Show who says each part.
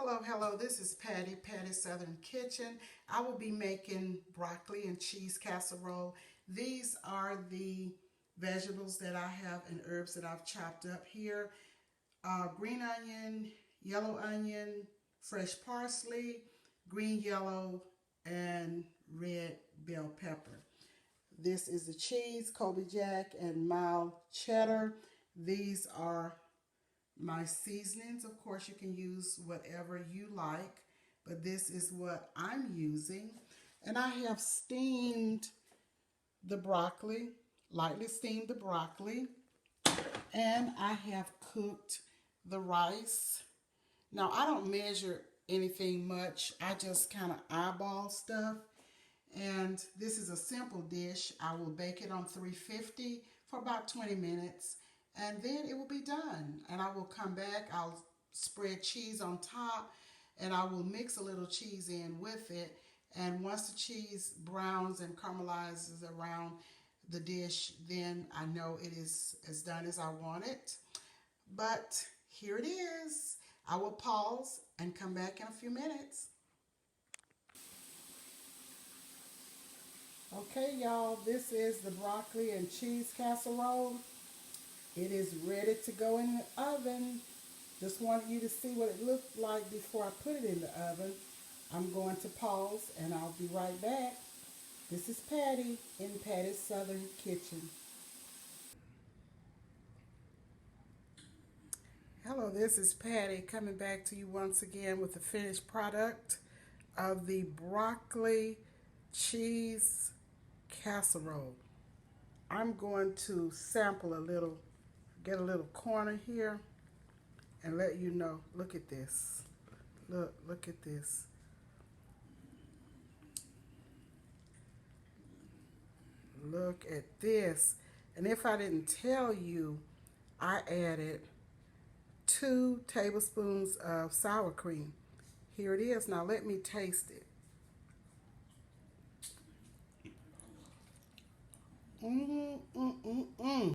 Speaker 1: Hello, this is Patty, Patty's Southern Kitchen. I will be making broccoli and cheese casserole. These are the vegetables that I have and herbs that I've chopped up here. Green onion, yellow onion, fresh parsley, green, yellow, and red bell pepper. This is the cheese, Colby Jack and mild cheddar. These are my seasonings. Of course, you can use whatever you like, but this is what I'm using. And I have steamed the broccoli, lightly steamed the broccoli, and I have cooked the rice. Now, I don't measure anything much. I just kind of eyeball stuff. And this is a simple dish. I will bake it on 350 for about 20 minutes and then it will be done. And I will come back, I'll spread cheese on top and I will mix a little cheese in with it. And once the cheese browns and caramelizes around the dish, then I know it is as done as I want it. But here it is. I will pause and come back in a few minutes. Okay, y'all, this is the broccoli and cheese casserole. It is ready to go in the oven. Just wanted you to see what it looked like before I put it in the oven. I'm going to pause and I'll be right back. This is Patty in Patty's Southern Kitchen. Hello, this is Patty coming back to you once again with the finished product of the broccoli cheese casserole. I'm going to sample a little, get a little corner here and let you know. Look at this. Look at this. Look at this. And if I didn't tell you, I added 2 tablespoons of sour cream. Here it is. Now let me taste it.